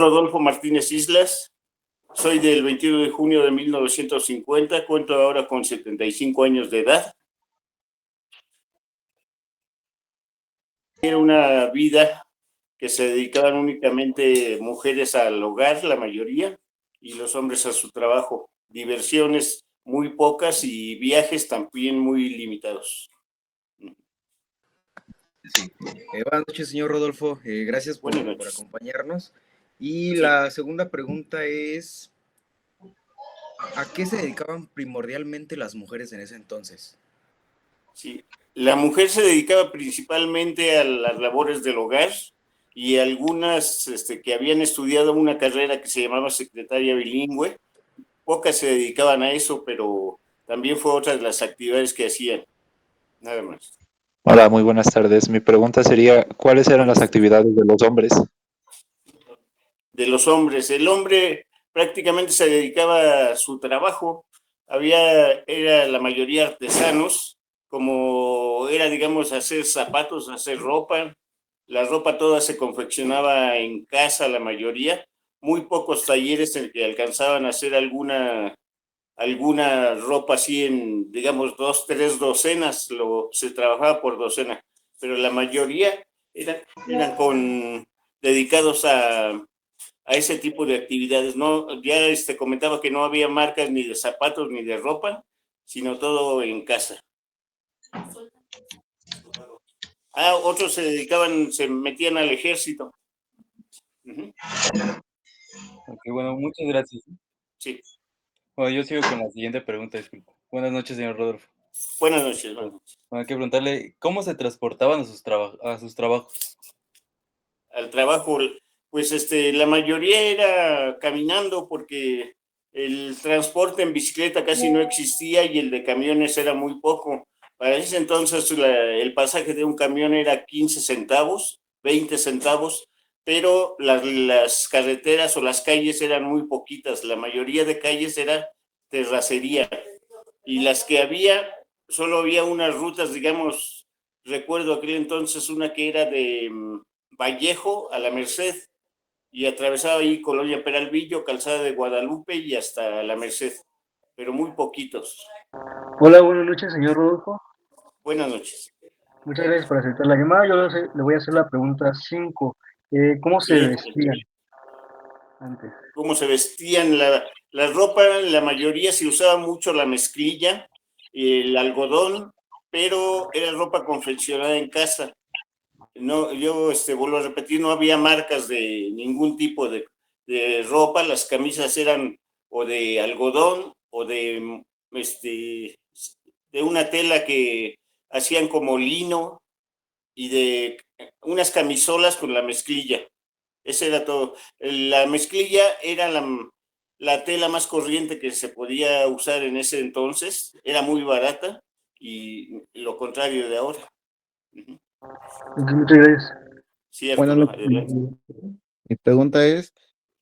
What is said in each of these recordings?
Rodolfo Martínez Islas, soy del 21 de junio de 1950, cuento ahora con 75 años de edad. Era una vida que se dedicaban únicamente mujeres al hogar, la mayoría, y los hombres a su trabajo. Diversiones muy pocas y viajes también muy limitados. Sí. Buenas noches, señor Rodolfo. Gracias por acompañarnos. Y Sí. la segunda pregunta es, ¿a qué se dedicaban primordialmente las mujeres en ese entonces? Sí. La mujer se dedicaba principalmente a las labores del hogar y algunas que habían estudiado una carrera que se llamaba secretaria bilingüe, pocas se dedicaban a eso, pero también fue otra de las actividades que hacían, nada más. Hola, muy buenas tardes. Mi pregunta sería, ¿cuáles eran las actividades de los hombres? De los hombres, el hombre prácticamente se dedicaba a su trabajo, era la mayoría artesanos, como era, digamos, hacer zapatos, hacer ropa, la ropa toda se confeccionaba en casa, la mayoría, muy pocos talleres en que alcanzaban a hacer alguna ropa así en, digamos, 2, 3 docenas, se trabajaba por docena, pero la mayoría eran dedicados a ese tipo de actividades. No, ya comentaba que no había marcas ni de zapatos ni de ropa, sino todo en casa. Otros se metían al ejército. Ok, bueno, muchas gracias. Sí. Bueno, yo sigo con la siguiente pregunta, disculpa. Buenas noches, señor Rodolfo. Buenas noches. Buenas noches. Hay que preguntarle, ¿cómo se transportaban a sus trabajos? Al trabajo, pues la mayoría era caminando porque el transporte en bicicleta casi no existía y el de camiones era muy poco. Para ese entonces el pasaje de un camión era 15 centavos, 20 centavos, pero las carreteras o las calles eran muy poquitas. La mayoría de calles era terracería y las que solo había unas rutas, digamos, recuerdo aquel entonces una que era de Vallejo a la Merced y atravesaba ahí Colonia Peralvillo, Calzada de Guadalupe y hasta la Merced, pero muy poquitos. Hola, buenas noches, señor Rodolfo. Buenas noches. Muchas gracias por aceptar la llamada. Yo le voy a hacer la pregunta 5. ¿Cómo se Sí. vestían antes? ¿Cómo se vestían? La ropa, la mayoría se usaba mucho la mezclilla, el algodón, pero era ropa confeccionada en casa. No, yo vuelvo a repetir, no había marcas de ningún tipo de ropa, las camisas eran o de algodón o de una tela que hacían como lino y de unas camisolas con la mezclilla. Ese era todo. La mezclilla era la tela más corriente que se podía usar en ese entonces, era muy barata y lo contrario de ahora. Muchas gracias. Cierto, Bueno, adelante. mi pregunta es,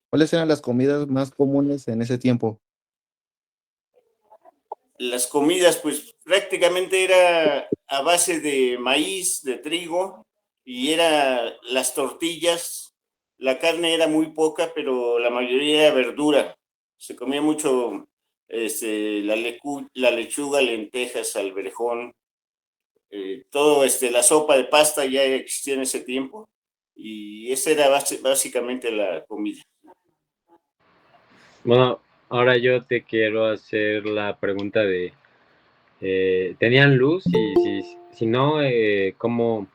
¿cuáles eran las comidas más comunes en ese tiempo? Las comidas, pues prácticamente era a base de maíz, de trigo, y era las tortillas. La carne era muy poca, pero la mayoría era verdura. Se comía mucho la lechuga, lentejas, alverjón, todo, la sopa de pasta ya existía en ese tiempo, y esa era básicamente la comida. Bueno, ahora yo te quiero hacer la pregunta de, ¿tenían luz? Y si no, ¿cómo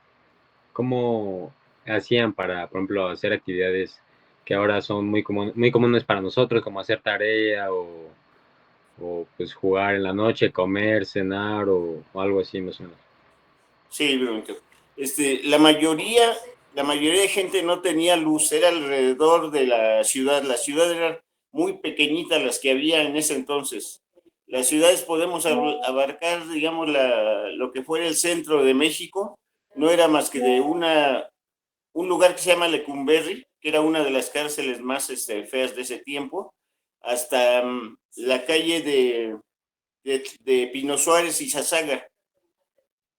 hacían para, por ejemplo, hacer actividades que ahora son muy comunes para nosotros, como hacer tarea o pues jugar en la noche, comer, cenar o algo así más o menos? Sí, la mayoría de gente no tenía luz, era alrededor de la ciudad era muy pequeñita las que había en ese entonces. Las ciudades podemos abarcar, digamos, lo que fuera el centro de México, no era más que de un lugar que se llama Lecumberri, que era una de las cárceles más feas de ese tiempo, hasta la calle de Pino Suárez y Zazaga.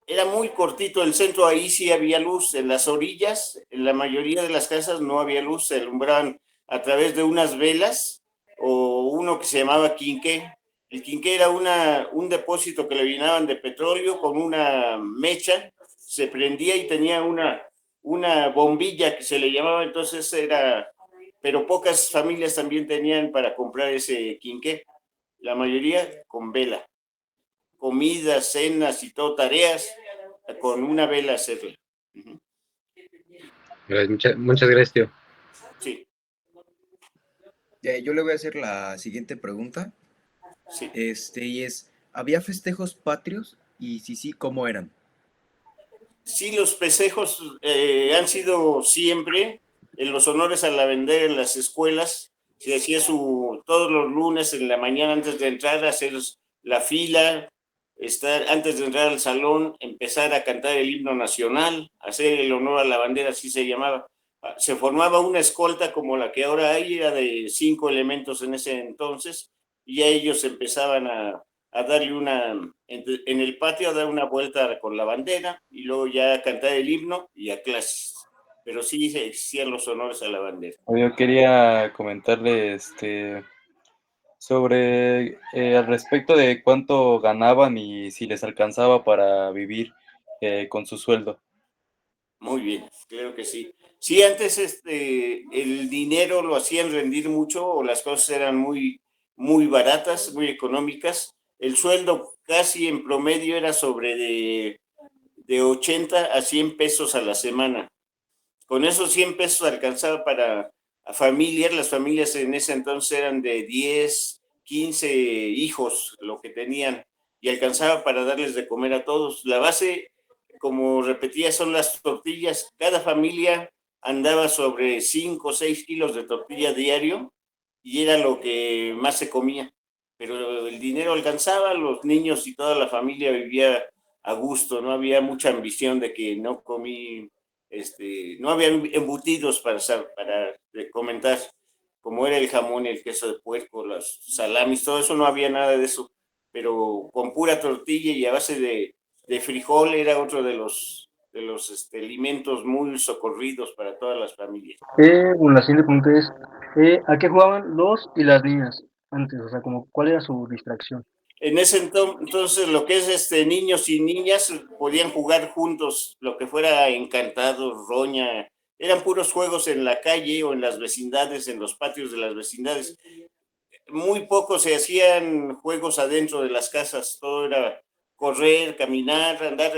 Era muy cortito el centro, ahí sí había luz. En las orillas, en la mayoría de las casas no había luz, se alumbraban a través de unas velas o uno que se llamaba quinqué. El quinqué era un depósito que le llenaban de petróleo con una mecha, se prendía y tenía una bombilla que se le llamaba, entonces era, pero pocas familias también tenían para comprar ese quinqué, la mayoría con vela, comidas, cenas y todo, tareas, con una vela hacerla. Uh-huh. Muchas gracias, tío. Sí. Yo le voy a hacer la siguiente pregunta. Sí. Y es, ¿había festejos patrios? Y si sí, ¿cómo eran? Sí, los festejos han sido siempre en los honores a la bandera en las escuelas. Se hacía todos los lunes en la mañana antes de entrar a hacer la fila, antes de entrar al salón, empezar a cantar el himno nacional, hacer el honor a la bandera, así se llamaba. Se formaba una escolta como la que ahora hay, era de 5 elementos en ese entonces, y ya ellos empezaban a darle en el patio a dar una vuelta con la bandera y luego ya a cantar el himno y a clases. Pero sí se hacían los honores a la bandera. Yo quería comentarle sobre al respecto de cuánto ganaban y si les alcanzaba para vivir con su sueldo. Muy bien, creo que sí. Sí, antes el dinero lo hacían rendir mucho o las cosas eran muy baratas, muy económicas. El sueldo casi en promedio era sobre de 80 a 100 pesos a la semana. Con esos 100 pesos alcanzaba para familias, las familias en ese entonces eran de 10, 15 hijos lo que tenían y alcanzaba para darles de comer a todos. La base, como repetía, son las tortillas. Cada familia andaba sobre 5 o 6 kilos de tortilla diario y era lo que más se comía. Pero el dinero alcanzaba, los niños y toda la familia vivía a gusto, no había mucha ambición de que no comí, no había embutidos para comentar, como era el jamón, el queso de puerco, los salamis, todo eso no había nada de eso, pero con pura tortilla y a base de frijol era otro de los alimentos muy socorridos para todas las familias. Bueno, la siguiente pregunta es, ¿a qué jugaban los y las niñas antes? O sea, como, ¿cuál era su distracción? En ese entonces, lo que es niños y niñas podían jugar juntos, lo que fuera encantado, roña, eran puros juegos en la calle o en las vecindades, en los patios de las vecindades. Muy poco se hacían juegos adentro de las casas, todo era correr, caminar, andar,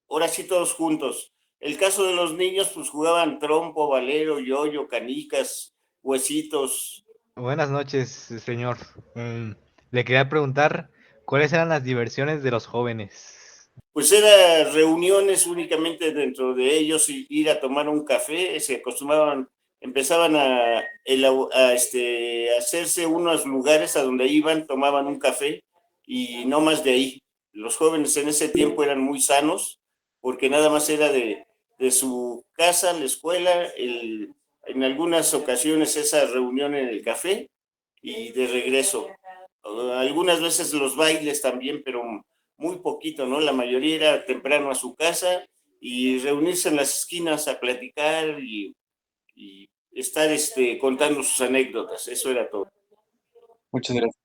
ahora sí todos juntos. El caso de los niños, pues jugaban trompo, valero, yoyo, canicas, huesitos. Buenas noches, señor. Le quería preguntar cuáles eran las diversiones de los jóvenes. Pues era reuniones únicamente dentro de ellos, ir a tomar un café, se acostumbraban, empezaban a hacerse unos lugares a donde iban, tomaban un café y no más de ahí. Los jóvenes en ese tiempo eran muy sanos porque nada más era de su casa, la escuela, en algunas ocasiones esa reunión en el café y de regreso. Algunas veces los bailes también, pero muy poquito, ¿no? La mayoría era temprano a su casa y reunirse en las esquinas a platicar y estar contando sus anécdotas. Eso era todo. Muchas gracias.